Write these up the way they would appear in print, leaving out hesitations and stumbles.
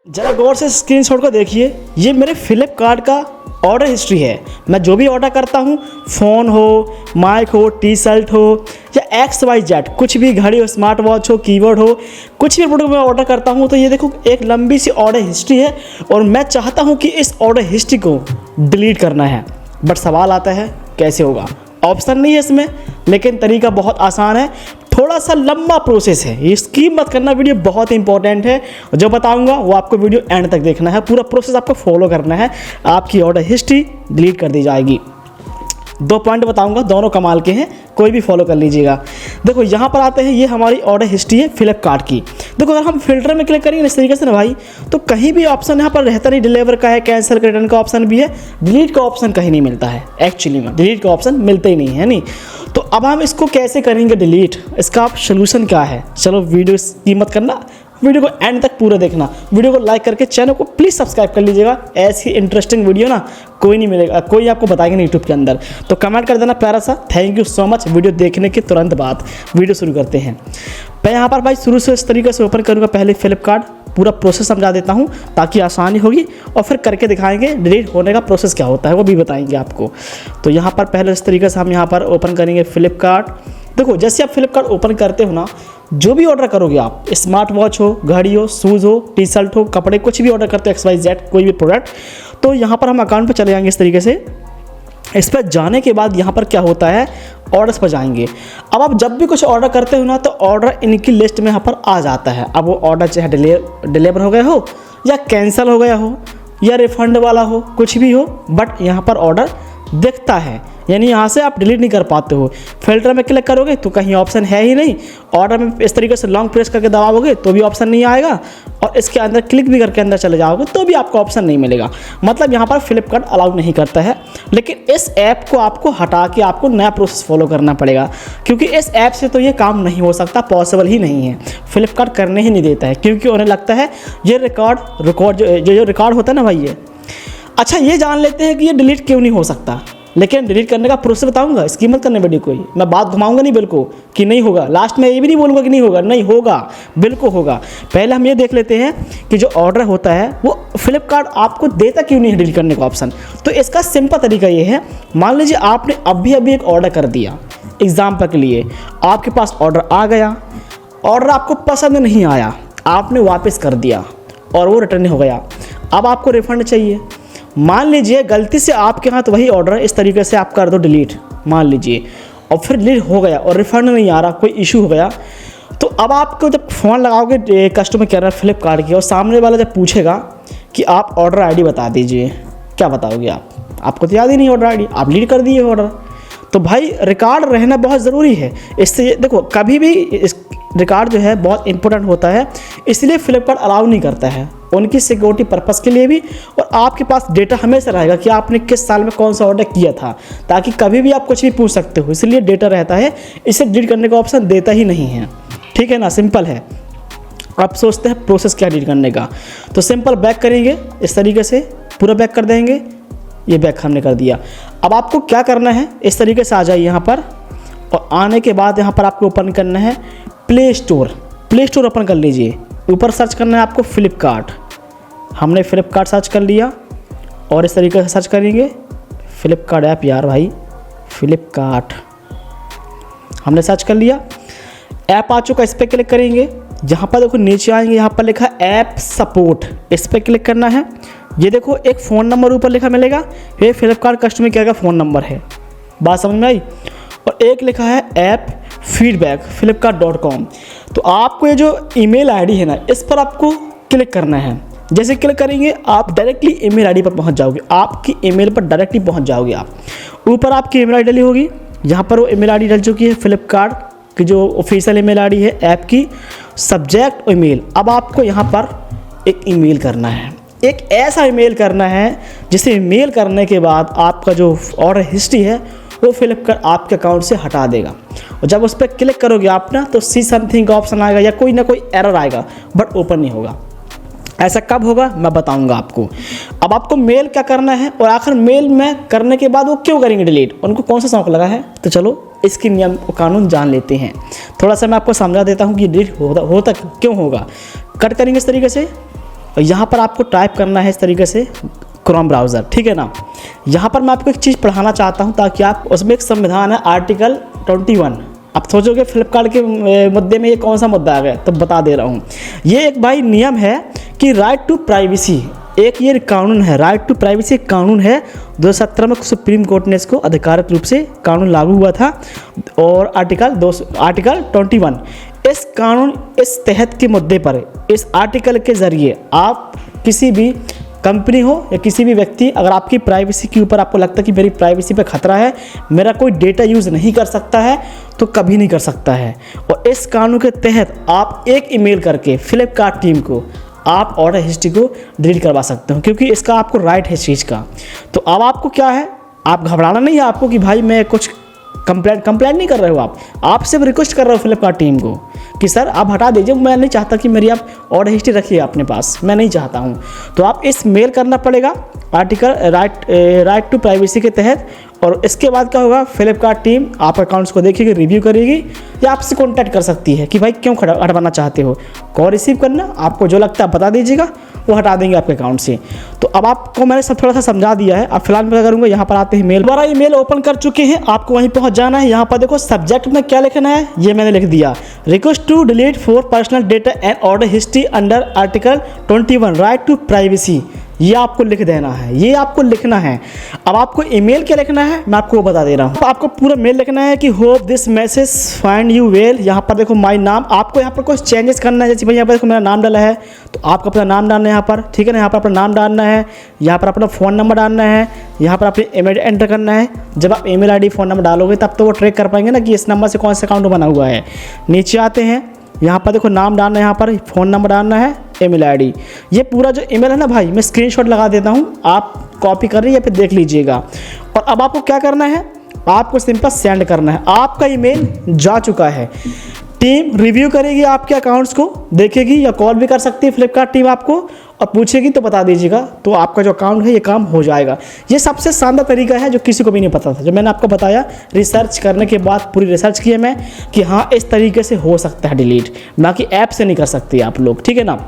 ज़रा गौर से स्क्रीनशॉट को देखिए। ये मेरे फ्लिपकार्ट का ऑर्डर हिस्ट्री है। मैं जो भी ऑर्डर करता हूँ, फ़ोन हो, माइक हो, टी शर्ट हो या XYZ, कुछ भी, घड़ी हो, स्मार्ट वॉच हो, कीबोर्ड हो, कुछ भी प्रोडक्ट मैं ऑर्डर करता हूँ तो ये देखो एक लंबी सी ऑर्डर हिस्ट्री है। और मैं चाहता हूँ कि इस ऑर्डर हिस्ट्री को डिलीट करना है, बट सवाल आता है कैसे होगा। ऑप्शन नहीं है इसमें, लेकिन तरीका बहुत आसान है। थोड़ा सा लंबा प्रोसेस है, ये स्किप मत करना, वीडियो बहुत इंपॉर्टेंट है। जो बताऊंगा वो आपको वीडियो एंड तक देखना है, पूरा प्रोसेस आपको फॉलो करना है, आपकी ऑर्डर हिस्ट्री डिलीट कर दी जाएगी। 2 पॉइंट बताऊंगा, दोनों कमाल के हैं, कोई भी फॉलो कर लीजिएगा। देखो यहाँ पर आते हैं, ये हमारी ऑर्डर हिस्ट्री है फ्लिपकार्ट की। देखो अगर हम फिल्टर में क्लिक करेंगे इस तरीके से ना भाई, तो कहीं भी ऑप्शन यहाँ पर रहता नहीं। डिलीवर का है, कैंसिल का, रिटर्न का ऑप्शन भी है, डिलीट का ऑप्शन कहीं नहीं मिलता है। एक्चुअली में डिलीट का ऑप्शन मिलता ही नहीं है नहीं। तो अब हम इसको कैसे करेंगे डिलीट, इसका आप सोल्यूशन क्या है। चलो वीडियो की मत करना, वीडियो को एंड तक पूरा देखना। वीडियो को लाइक करके चैनल को प्लीज़ सब्सक्राइब कर लीजिएगा। ऐसी इंटरेस्टिंग वीडियो ना कोई नहीं मिलेगा, कोई आपको बताएगा नहीं यूट्यूब के अंदर। तो कमेंट कर देना प्यारा सा, thank you so much. Video देखने के तुरंत बाद वीडियो शुरू करते हैं। मैं यहाँ पर भाई शुरू से इस तरीके से ओपन करूँगा। पहले फ्लिपकार्ट पूरा प्रोसेस समझा देता हूँ ताकि आसानी होगी, और फिर करके दिखाएंगे डिलीट होने का प्रोसेस क्या होता है, वो भी बताएंगे आपको। तो यहाँ पर पहले इस तरीके से हम यहाँ पर ओपन करेंगे फ्लिपकार्ट। देखो जैसे आप फ्लिपकार्ट ओपन करते हो ना, जो भी ऑर्डर करोगे आप, स्मार्ट वॉच हो, घड़ी हो, शूज़ हो, टी शर्ट हो, कपड़े, कुछ भी ऑर्डर करते हो, XYZ कोई भी प्रोडक्ट, तो यहाँ पर हम अकाउंट पर चले जाएंगे इस तरीके से। इस पर जाने के बाद यहाँ पर क्या होता है, ऑर्डर्स पर जाएंगे। अब आप जब भी कुछ ऑर्डर करते हो ना, तो ऑर्डर इनकी लिस्ट में यहाँ पर आ जाता है। अब वो ऑर्डर चाहे डिलीवर हो गया हो, या कैंसिल हो गया हो, या रिफंड वाला हो, कुछ भी हो, बट यहाँ पर ऑर्डर दिखता है। यानी यहाँ से आप डिलीट नहीं कर पाते हो। फिल्टर में क्लिक करोगे तो कहीं ऑप्शन है ही नहीं। ऑर्डर में इस तरीके से लॉन्ग प्रेस करके दबाओगे तो भी ऑप्शन नहीं आएगा, और इसके अंदर क्लिक भी करके अंदर चले जाओगे तो भी आपको ऑप्शन नहीं मिलेगा। मतलब यहाँ पर फ्लिपकार्ट अलाउ नहीं करता है। लेकिन इस ऐप को आपको हटा के आपको नया प्रोसेस फॉलो करना पड़ेगा, क्योंकि इस ऐप से तो ये काम नहीं हो सकता, पॉसिबल ही नहीं है। फ्लिपकार्ट करने ही नहीं देता है, क्योंकि उन्हें लगता है ये रिकॉर्ड जो रिकॉर्ड होता है ना भाई, ये अच्छा, ये जान लेते हैं कि ये डिलीट क्यों नहीं हो सकता। लेकिन डिलीट करने का प्रोसेस बताऊंगा, इसकी मत करने वीडियो कोई, मैं बात घुमाऊंगा नहीं बिल्कुल कि नहीं होगा। लास्ट में ये भी नहीं बोलूँगा कि नहीं होगा, नहीं होगा, बिल्कुल होगा। पहले हम ये देख लेते हैं कि जो ऑर्डर होता है वो फ्लिपकार्ट आपको देता क्यों नहीं है डिलीट करने का ऑप्शन। तो इसका सिंपल तरीका ये है, मान लीजिए आपने अभी एक ऑर्डर कर दिया एग्जाम्पल के लिए, आपके पास ऑर्डर आ गया, ऑर्डर आपको पसंद नहीं आया, आपने वापस कर दिया और वो रिटर्न हो गया। अब आपको रिफंड चाहिए। मान लीजिए गलती से आपके हाथ वही ऑर्डर इस तरीके से आप कर दो डिलीट, मान लीजिए, और फिर डिलीट हो गया और रिफंड नहीं आ रहा, कोई इशू हो गया। तो अब आपको जब फ़ोन लगाओगे कस्टमर केयर फ्लिपकार्ट की, और सामने वाला जब पूछेगा कि आप ऑर्डर आईडी बता दीजिए, क्या बताओगे आप? आपको तो याद ही नहीं ऑर्डर आईडी, आप डिलीट कर दिए ऑर्डर। तो भाई रिकॉर्ड रहना बहुत ज़रूरी है। इससे देखो कभी भी इस रिकॉर्ड जो है बहुत इंपॉर्टेंट होता है, इसलिए फ्लिपकार्ट अलाउ नहीं करता है, उनकी सिक्योरिटी पर्पस के लिए भी। और आपके पास डेटा हमेशा रहेगा कि आपने किस साल में कौन सा ऑर्डर किया था, ताकि कभी भी आप कुछ भी पूछ सकते हो, इसलिए डेटा रहता है। इसे डिलीट करने का ऑप्शन देता ही नहीं है, ठीक है ना, सिंपल है। आप सोचते हैं प्रोसेस क्या डिलीट करने का, तो सिंपल बैक करेंगे इस तरीके से, पूरा बैक कर देंगे। ये बैक हमने कर दिया। अब आपको क्या करना है, इस तरीके से आ जाइए यहाँ पर, और आने के बाद यहाँ पर आपको ओपन करना है प्ले स्टोर ओपन कर लीजिए। ऊपर सर्च करना है आपको फ्लिपकार्ट। हमने फ्लिपकार्ट सर्च कर लिया, और इस तरीके से सर्च करेंगे फ्लिपकार्ट ऐप, यार भाई फ्लिपकार्ट हमने सर्च कर लिया, ऐप आ चुका। इस पर क्लिक करेंगे, जहाँ पर देखो नीचे आएंगे, यहाँ पर लिखा ऐप सपोर्ट, इस पर क्लिक करना है। ये देखो एक फ़ोन नंबर ऊपर लिखा मिलेगा, ये फ्लिपकार्ट कस्टमर केयर का फ़ोन नंबर है, बात समझ में आई। और एक लिखा है ऐप फीडबैक flipkart.com। तो आपको ये जो ईमेल आईडी है ना, इस पर आपको क्लिक करना है। जैसे क्लिक करेंगे आप डायरेक्टली ईमेल आईडी पर पहुंच जाओगे, आपकी ईमेल पर डायरेक्टली पहुंच जाओगे आप। ऊपर आपकी ईमेल आईडी डली होगी, यहाँ पर वो ईमेल आईडी डल चुकी है फ्लिपकार्ट की, जो ऑफिशियल ईमेल आईडी है ऐप की, सब्जेक्ट ईमेल। अब आपको यहाँ पर एक ईमेल करना है, एक ऐसा ईमेल करना है जिसे ईमेल करने के बाद आपका जो ऑर्डर हिस्ट्री है वो फ्लिपकार्ट आपके अकाउंट से हटा देगा। और जब उस पर क्लिक करोगे आप ना, तो सी समथिंग का ऑप्शन आएगा या कोई ना कोई एरर आएगा, बट ओपन नहीं होगा। ऐसा कब होगा मैं बताऊंगा आपको। अब आपको मेल क्या करना है, और आखिर मेल में करने के बाद वो क्यों करेंगे डिलीट, उनको कौन सा शौक लगा है, तो चलो इसकी नियम कानून जान लेते हैं। थोड़ा सा मैं आपको समझा देता हूँ कि डिलीट होता क्यों होगा। कट करेंगे इस तरीके से, और यहाँ पर आपको टाइप करना है इस तरीके से क्रोम ब्राउज़र, ठीक है ना। यहाँ पर मैं आपको एक चीज़ पढ़ाना चाहता हूँ ताकि आप, उसमें एक संविधान है आर्टिकल 21। आप सोचोगे फ्लिपकार्ट के मुद्दे में ये कौन सा मुद्दा आ गया, तो बता दे रहा हूँ। ये एक भाई नियम है कि राइट टू प्राइवेसी, एक ये कानून है, राइट टू प्राइवेसी एक कानून है। 2017 में सुप्रीम कोर्ट ने इसको आधिकारिक रूप से कानून लागू हुआ था। और आर्टिकल 21 इस कानून, इस तहत के मुद्दे पर इस आर्टिकल के ज़रिए आप किसी भी कंपनी हो या किसी भी व्यक्ति, अगर आपकी प्राइवेसी के ऊपर आपको लगता है कि मेरी प्राइवेसी पे खतरा है, मेरा कोई डेटा यूज़ नहीं कर सकता है, तो कभी नहीं कर सकता है। और इस कानून के तहत आप एक ईमेल करके फ्लिपकार्ट टीम को आप ऑर्डर हिस्ट्री को डिलीट करवा सकते हो, क्योंकि इसका आपको राइट है इस चीज़ का। तो अब आपको क्या है, आप घबराना नहीं है आपको कि भाई मैं कुछ कंप्लेंट नहीं कर रहे हो, आप सिर्फ रिक्वेस्ट कर रहे हो फ्लिपकार्ट टीम को कि सर आप हटा दीजिए, मैं नहीं चाहता कि मेरी आप ऑर्डर हिस्ट्री रखिए अपने पास, मैं नहीं चाहता हूँ। तो आप इस मेल करना पड़ेगा आर्टिकल राइट टू प्राइवेसी के तहत। और इसके बाद क्या होगा, फ्लिपकार्ट टीम आप अकाउंट्स को देखेगी, रिव्यू करेगी या आपसे कॉन्टैक्ट कर सकती है कि भाई क्यों हटवाना चाहते हो। कॉल रिसीव करना, आपको जो लगता है बता दीजिएगा, वो हटा देंगे आपके अकाउंट से। तो अब आपको मैंने सब थोड़ा सा समझा दिया है। अब फिलहाल मैं क्या करूँगा, यहाँ पर आते ही मेल द्वारा ईमेल ओपन कर चुके हैं, आपको वहीं पहुँच जाना है। यहाँ पर देखो सब्जेक्ट में क्या लिखना है, ये मैंने लिख दिया, request to delete for personal data and order history under article 21 right to privacy, ये आपको लिख देना है, ये आपको लिखना है। अब आपको ईमेल क्या लिखना है मैं आपको बता दे रहा हूँ। तो आपको पूरा मेल लिखना है कि hope this message find you well. यहाँ पर देखो माय नाम, आपको यहाँ पर कुछ चेंजेस करना है, जैसे भाई यहाँ पर देखो मेरा नाम डाला है तो आपको अपना नाम डालना है यहाँ पर, ठीक है ना। यहाँ पर अपना नाम डालना है, यहाँ पर अपना फ़ोन नंबर डालना है, यहाँ पर अपनी ईमेल एंटर करना है। जब आप ईमेल आईडी फ़ोन नंबर डालोगे तब तो वो ट्रैक कर पाएंगे ना कि इस नंबर से कौन सा अकाउंट बना हुआ है। नीचे आते हैं, यहाँ पर देखो नाम डालना है, यहाँ पर फ़ोन नंबर डालना है, ईमेल आईडी। ये पूरा जो ईमेल है ना भाई, मैं स्क्रीनशॉट लगा देता हूँ, आप कॉपी कर रही है या फिर देख लीजिएगा। और अब आपको क्या करना है, आपको सिंपल सेंड करना है। आपका ईमेल जा चुका है, टीम रिव्यू करेगी आपके अकाउंट्स को, देखेगी या कॉल भी कर सकती है फ्लिपकार्ट टीम आपको और पूछेगी तो बता दीजिएगा, तो आपका जो अकाउंट है ये काम हो जाएगा। ये सबसे शानदार तरीका है जो किसी को भी नहीं पता था, जो मैंने आपको बताया रिसर्च करने के बाद, पूरी रिसर्च की है मैं कि हाँ इस तरीके से हो सकता है डिलीट, बाकी ऐप से नहीं कर सकती आप लोग, ठीक है ना।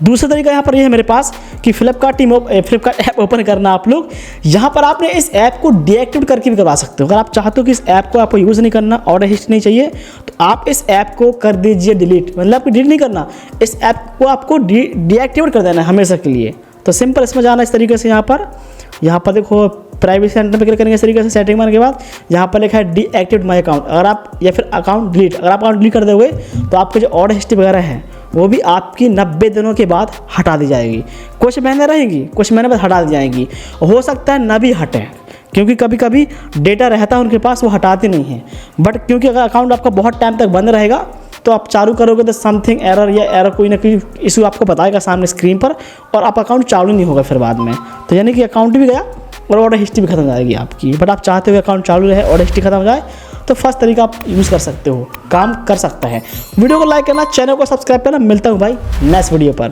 दूसरा तरीका यहाँ पर ये है मेरे पास कि फ्लिपकार्ट ऐप ओपन करना। आप लोग यहाँ पर आपने इस ऐप को डीएक्टिवेट करके भी करवा सकते हो। अगर आप चाहते हो कि इस ऐप को आपको यूज़ नहीं करना, ऑर्डर हिस्ट्री नहीं चाहिए, तो आप इस ऐप को कर दीजिए डिलीट। मतलब आपको डिलीट नहीं करना, इस ऐप को आपको डीएक्टिवेट कर देना है हमेशा के लिए। तो सिंपल इसमें जाना इस तरीके से, यहाँ पर देखो प्राइवेसी सेंटर पर क्लिक करेंगे इस तरीके से, सेटिंग करने के बाद यहाँ पर लिखा है डीएक्टिवेट माय अकाउंट। अगर आप या फिर अकाउंट डिलीट, अगर आप अकाउंट डिलीट कर दोगे तो आपके जो ऑर्डर हिस्ट्री वगैरह है वो भी आपकी 90 दिनों के बाद हटा दी जाएगी। कुछ महीने रहेंगी, कुछ महीने बाद हटा दी जाएंगी। हो सकता है ना भी हटें, क्योंकि कभी कभी डेटा रहता है उनके पास, वो हटाते नहीं हैं। बट क्योंकि अगर अकाउंट आपका बहुत टाइम तक बंद रहेगा तो आप चालू करोगे तो समथिंग एरर या एरर कोई ना कोई इशू आपको बताएगा सामने स्क्रीन पर, और आप अकाउंट चालू नहीं होगा फिर बाद में। तो यानी कि अकाउंट भी गया और ऑर्डर हिस्ट्री भी खत्म हो जाएगी आपकी। बट आप चाहते हो अकाउंट चालू रहे, ऑर्डर हिस्ट्री खत्म हो जाए, तो फर्स्ट तरीका आप यूज़ कर सकते हो, काम कर सकता है। वीडियो को लाइक करना, चैनल को सब्सक्राइब करना। मिलता हूँ भाई नेक्स्ट वीडियो पर।